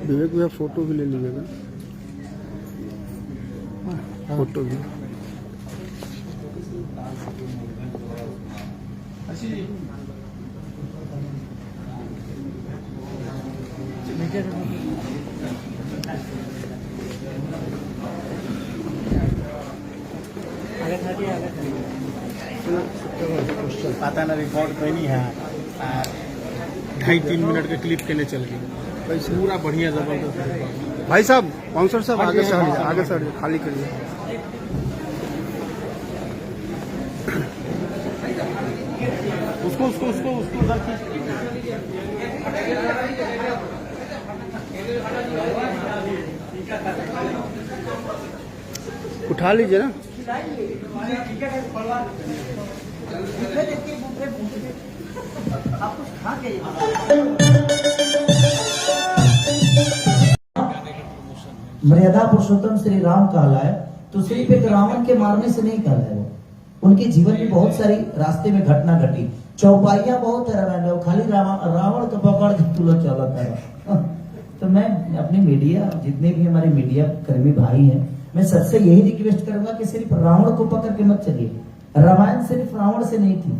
विवेक भैया फोटो भी ले लीजिएगा, फोटो भी। पता ना रिकॉर्ड कैनी है 2.5-3 मिनट के क्लिप के लिए चल गई, पूरा बढ़िया जबरदस्त। भाई साहब, बाउंसर साहब आगे से हटिए, आगे से हटिए, खाली करिए। उसको उसको उसको उसको उधर उठा लीजिए ना। मर्यादा पुरुषोत्तम श्री राम कहलाए तो सिर्फ एक रावण के मारने से नहीं कहलाए। वो उनके जीवन में बहुत सारी रास्ते में घटना घटी, चौपाइयां बहुत है रामायण, खाली रावण को पकड़ के तुला चलाता है। तो मैं अपनी मीडिया, जितने भी हमारे मीडिया कर्मी भाई हैं, मैं सबसे यही रिक्वेस्ट करूंगा कि सिर्फ रावण को पकड़ के मत चलिए। रामायण सिर्फ रावण से नहीं थी,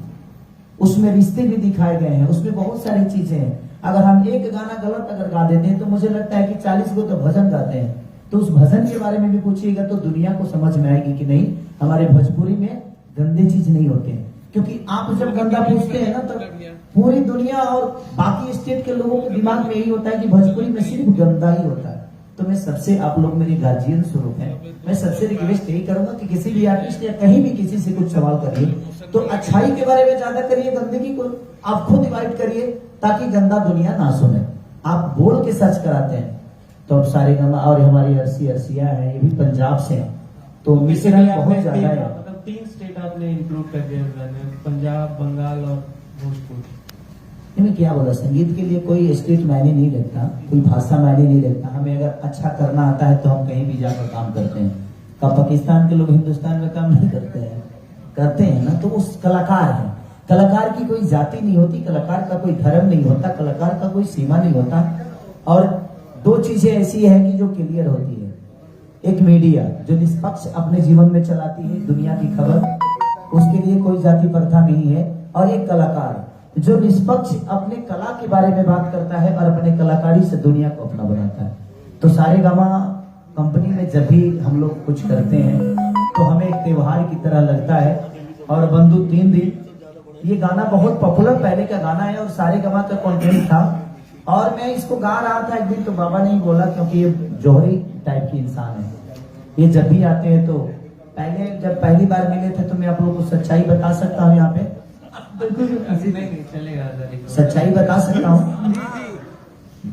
उसमें रिश्ते भी दिखाए गए हैं, उसमें बहुत सारी चीजें हैं। अगर हम एक गाना गलत अगर गा देते हैं तो मुझे लगता है कि 40 को तो भजन गाते हैं, तो उस भजन के बारे में भी पूछिएगा तो दुनिया को समझ में आएगी कि नहीं, हमारे भोजपुरी में गंदे चीज नहीं होते हैं। क्योंकि आप जब गंदा पूछते हैं ना तो पूरी दुनिया और बाकी स्टेट के लोगों के दिमाग में यही होता है कि भोजपुरी में सिर्फ गंदा ही होता है। तो मैं सबसे, आप लोग मेरे गार्जियन स्वरूप हैं, मैं सबसे रिक्वेस्ट यही करूंगा कि किसी भी आर्टिस्ट या कहीं भी किसी से कुछ सवाल करिए तो अच्छाई के बारे में ज्यादा करिए, गंदगी को आप खुद डिवाइड करिए ताकि गंदा दुनिया ना सुने। आप बोल के सच कराते हैं तो अब सारे गाना, और हमारी अर्सिया है, ये भी पंजाब से है, तो मिश्रण बहुत ज्यादा है। मतलब 3 स्टेट आपने इंक्लूड कर दिया, पंजाब, बंगाल और भोजपुर। मैं क्या बोला, संगीत के लिए कोई स्टेट मायने नहीं रखता, कोई भाषा मायने नहीं रखता। हमें अगर अच्छा करना आता है तो हम कहीं भी जाकर काम करते हैं। कब पाकिस्तान के लोग हिंदुस्तान में काम नहीं करते हैं, करते हैं ना, तो उस कलाकार है। कलाकार की कोई जाति नहीं होती, कलाकार का कोई धर्म नहीं होता, कलाकार का कोई सीमा नहीं होता। और 2 चीजें ऐसी है कि जो क्लियर होती है, एक मीडिया जो निष्पक्ष अपने जीवन में चलाती है दुनिया की खबर, उसके लिए कोई जाति प्रथा नहीं है, और एक कलाकार जो निष्पक्ष अपने कला के बारे में बात करता है और अपने कलाकारी से दुनिया को अपना बनाता है। तो सारे गामा कंपनी में जब भी हम लोग कुछ करते हैं तो हमें एक त्योहार की तरह लगता है। और बंधु 3 दिन, ये गाना बहुत पॉपुलर पहले का गाना है और सारे गामा का कंटेंट था, और मैं इसको गा रहा था एक दिन तो बाबा ने बोला, क्योंकि ये जौहरी टाइप की इंसान है, ये जब भी आते हैं तो पहले जब पहली बार मिले थे तो मैं आप लोगों को सच्चाई बता सकता हूँ, यहाँ पे नहीं चलेगा, सच्चाई बता सकता हूँ।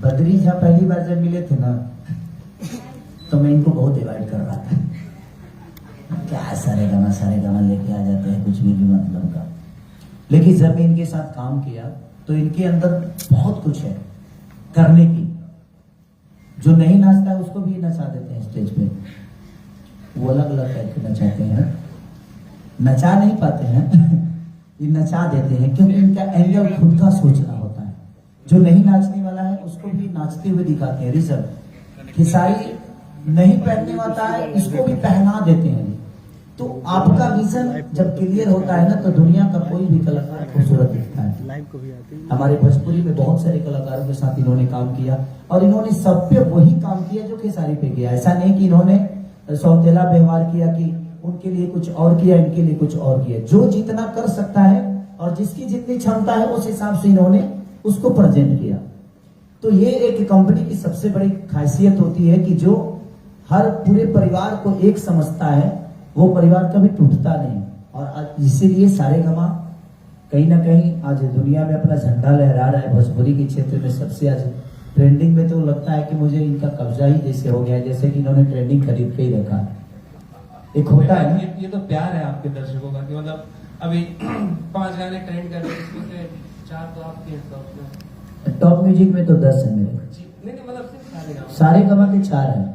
बद्री जहाँ पहली बार जब मिले थे ना तो मैं इनको बहुत अवॉइड कर रहा था, क्या सारे गाना लेके आ जाते हैं, कुछ भी मतलब का। लेकिन जब मैं इनके साथ काम किया तो इनके अंदर बहुत कुछ है करने की। जो नहीं नाचता है उसको भी नचा देते हैं स्टेज पे, वो अलग अलग टाइप के नचाते हैं, नचा नहीं पाते हैं ये नचा देते हैं, क्योंकि इनका एंगल खुद का सोचना होता है। जो नहीं नाचने वाला है उसको भी नाचते हुए दिखाते हैं। रिजर्व खिसारी नहीं पहनने वाला है, इसको भी पहना देते हैं। तो आपका विजन जब क्लियर होता है ना, तो दुनिया का कोई भी कलाकार खूबसूरत दिखता है। लाइव को भी आती है। हमारे भोजपुरी में बहुत सारे कलाकारों के साथ इन्होंने काम किया, और इन्होंने सब पे वही काम किया जो खेसारी पे किया। ऐसा नहीं कि इन्होंने सौतेला व्यवहार किया कि उनके लिए कुछ और किया, इनके लिए कुछ और किया। जो जितना कर सकता है और जिसकी जितनी क्षमता है उस हिसाब से इन्होंने उसको प्रेजेंट किया। तो ये एक कंपनी की सबसे बड़ी खासियत होती है कि जो हर पूरे परिवार को एक समझता है, वो परिवार कभी टूटता नहीं। और इसीलिए सारेगामा कहीं ना कहीं आज दुनिया में अपना झंडा लहरा रहा है। भोजपुरी के क्षेत्र में सबसे आज ट्रेंडिंग में, तो लगता है कि मुझे इनका कब्जा ही जैसे हो गया है, जैसे कि इन्होंने ट्रेंडिंग खरीद के ही रखा। एक होता है ना, ये तो प्यार है आपके दर्शकों का कि मतलब अभी 5 गाने ट्रेंड कर रहे हैं, इसमें से 4 तो आपके हैं टॉप में। टॉप म्यूजिक में तो 10 है मेरे, नहीं मतलब सिर्फ सारेगामा के 4 हैं।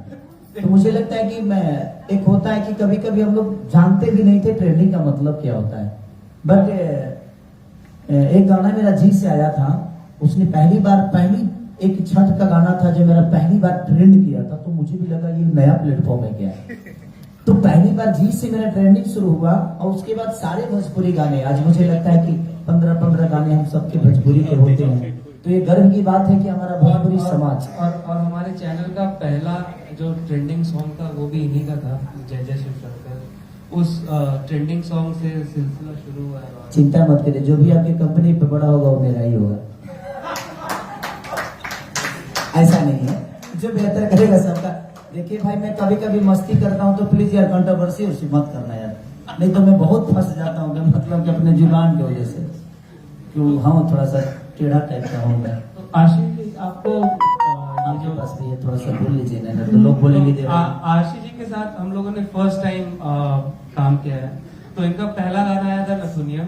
तो मुझे लगता है कि मैं, एक होता है कि कभी कभी हम लोग जानते भी नहीं थे ट्रेंडिंग का मतलब क्या होता है। बट एक गाना मेरा जी से आया था, उसने पहली एक छठ का गाना था जो मेरा पहली बार ट्रेंड किया था, तो मुझे भी लगा ये नया प्लेटफॉर्म है क्या। तो पहली बार जी से मेरा ट्रेंडिंग शुरू हुआ, और उसके बाद सारे भोजपुरी गाने, आज मुझे लगता है कि 15 गाने हम सबके भोजपुरी के होते हैं। तो ये गर्व की बात है कि हमारा भोजपुरी समाज और हमारे चैनल का पहला जो ट्रेंडिंग सॉन्ग था वो भी इन्हीं का था, जय जय शिव शंकर। उस ट्रेंडिंग सॉन्ग से सिलसिला शुरू हुआ है। चिंता मत करिए, जो भी आपकी कंपनी पे बड़ा होगा वो मेरा ही होगा। ऐसा नहीं है, जो बेहतर करेगा सबका। देखिए भाई, मैं कभी कभी मस्ती करता हूँ तो प्लीज यार कंट्रोवर्सी उसी मत करना यार, नहीं तो मैं बहुत फंस जाता हूँ। मतलब कि अपने जुबान की वजह से, क्यों हाँ थोड़ा सा टेढ़ा टाइप का हूँ मैं। तो आशीष जी आपको ये आपके जो पास भी है, थोड़ा सा बोल लीजिए ना, तो लोग बोलेंगे दे आशीष जी के साथ हम लोगों ने फर्स्ट टाइम काम किया है। तो इनका पहला गाना आया था नथुनियम,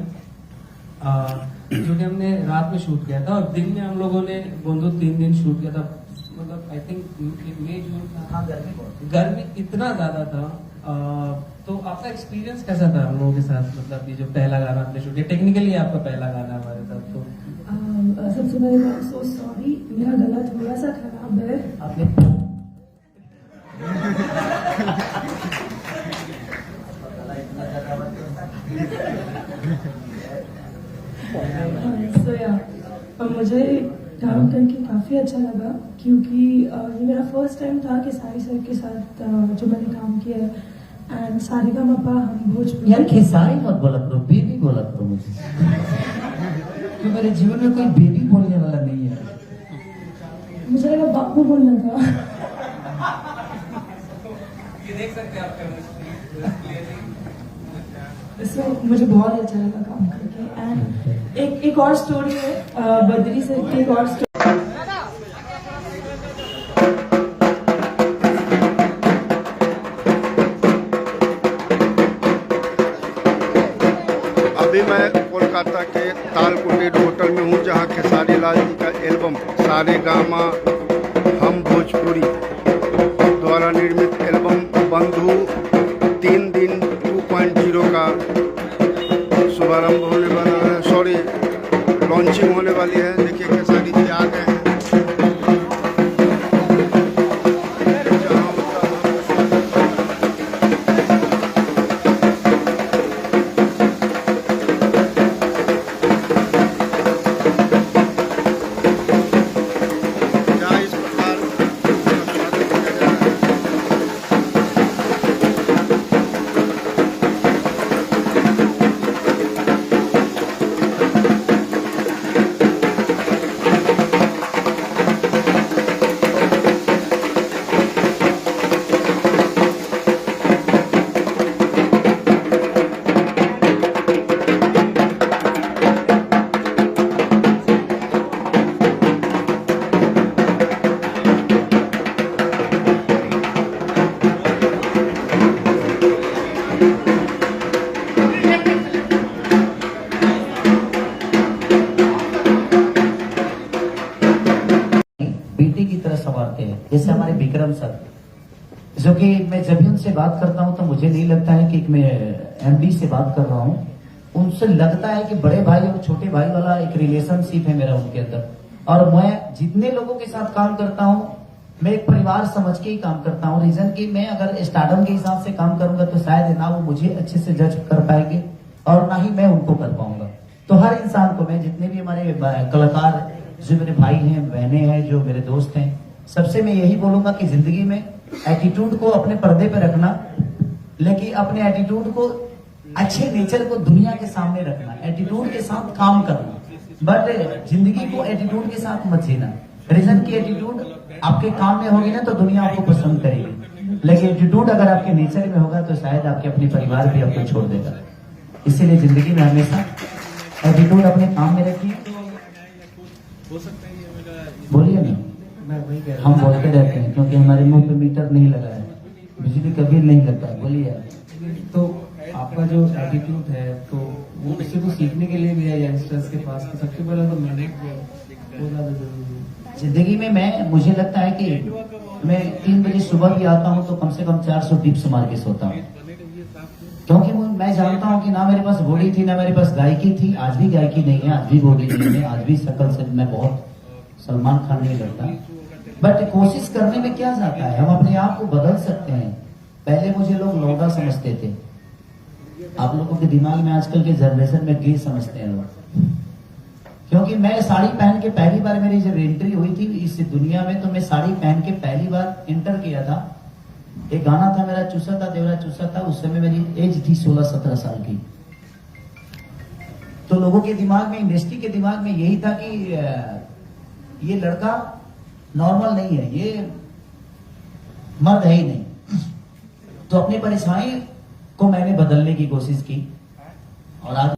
जो कि हमने रात में शूट किया था, और दिन में हम लोगों ने गोंदो 3 दिन शूट किया था। मतलब आई थिंक मई जून था। हाँ, गर्मी इतना ज्यादा था। तो आपका एक्सपीरियंस कैसा था हम लोगों के साथ? मतलब ये जो पहला गाना आपने शूट किया, टेक्निकली आपका पहला गाना हमारे साथ। तो सबसे पहले मैं सो सॉरी, मेरा गला थोड़ा सा खराब है। आपने सो या मुझे काम करके काफ़ी अच्छा लगा, क्योंकि ये मेरा फर्स्ट टाइम था कि सारी सर के साथ जो मैंने काम किया है। एंड सारेगामापा हम भोजपुरी। यार खेसारी मत बोला करो, बेबी बोला करो मुझे, क्योंकि मेरे जीवन में कोई बेबी बोलने वाला नहीं है। मुझे लगा बापू बोलना था। ये देख सकते हैं आप सो मुझे बहुत अच्छा लगा काम करके। एंड एक और स्टोरी है, बद्री सर की एक और स्टोरी। अभी मैं कोलकाता के तालकुटीर होटल में हूँ, जहाँ खेसारी लाल जी का एल्बम सारेगामा हम भोजपुरी द्वारा निर्मित एल्बम बंधु 3 दिन 2.0 का शुभारंभ होने वाला है, सॉरी लॉन्चिंग होने वाली है। देखिए खेसारी जी आ गए हैं। उनसे बात करता हूँ तो मुझे नहीं लगता है कि मैं एमडी से बात कर रहा हूँ। उनसे लगता है कि बड़े भाई और छोटे भाई वाला एक रिलेशनशिप है मेरा उनके अंदर। और मैं जितने लोगों के साथ काम करता हूँ मैं एक परिवार समझ के ही काम करता हूँ। रीजन कि मैं अगर स्टार्डम के हिसाब से काम करूंगा तो शायद ना वो मुझे अच्छे से जज कर पाएंगे और ना ही मैं उनको कर पाऊंगा। तो हर इंसान को, मैं जितने भी हमारे कलाकार जो मेरे भाई हैं, बहनें हैं, जो मेरे दोस्त हैं, सबसे मैं यही बोलूंगा कि जिंदगी में एटीट्यूड को अपने पर्दे पे रखना, लेकिन अपने एटीट्यूड को, अच्छे नेचर को दुनिया के सामने रखना, एटीट्यूड के साथ काम करना, बट जिंदगी को एटीट्यूड के साथ मत जीना। रीजन की एटीट्यूड आपके काम में होगी ना तो दुनिया आपको पसंद करेगी, लेकिन एटीट्यूड अगर आपके नेचर में होगा तो शायद आपके अपने परिवार भी आपको छोड़ देगा। इसीलिए जिंदगी में हमेशा एटीट्यूड अपने काम में रखिए। हो सकता है ये मेरा बोलिए ना, मैं वही कह रहा हम बोलते रहते हैं क्योंकि हमारे मुंह पे मीटर नहीं लगा है, बिजली कभी नहीं लगता है। बोलिए आप। हूँ। तो आपका जो एटीट्यूड है तो वो उससे तो सीखने के लिए भी है यंगस्टर्स के पास। तो सबसे पहले तो मेहनत वो ज़्यादा जरूरी है जिंदगी में। मुझे लगता है कि मैं 3 बजे सुबह भी आता हूँ तो कम से कम 400 टिप्स मार के सोता हूँ, क्योंकि मैं जानता हूँ कि ना मेरे पास बॉडी थी ना मेरे पास गायकी थी। आज भी गायकी नहीं है, आज भी बॉडी नहीं है, आज भी शक्ल से मैं बहुत सलमान खान नहीं लगता, बट कोशिश करने में क्या जाता है, हम अपने आप को बदल सकते हैं। पहले मुझे लोग लौंडा समझते थे, आप लोगों के दिमाग में आजकल के जनरेशन में गे समझते हैं लोग, क्योंकि मैं साड़ी पहन के पहली बार मेरी जब एंट्री हुई थी इस दुनिया में, तो मैं साड़ी पहन के पहली बार इंटर किया था। एक गाना था मेरा, चूसा था देवरा चूसा था, उस समय मेरी एज थी 16-17 साल की। तो लोगों के दिमाग में, इंडस्ट्री के दिमाग में यही था कि ये लड़का नॉर्मल नहीं है, ये मर्द है ही नहीं। तो अपनी परेशानी को मैंने बदलने की कोशिश की और आज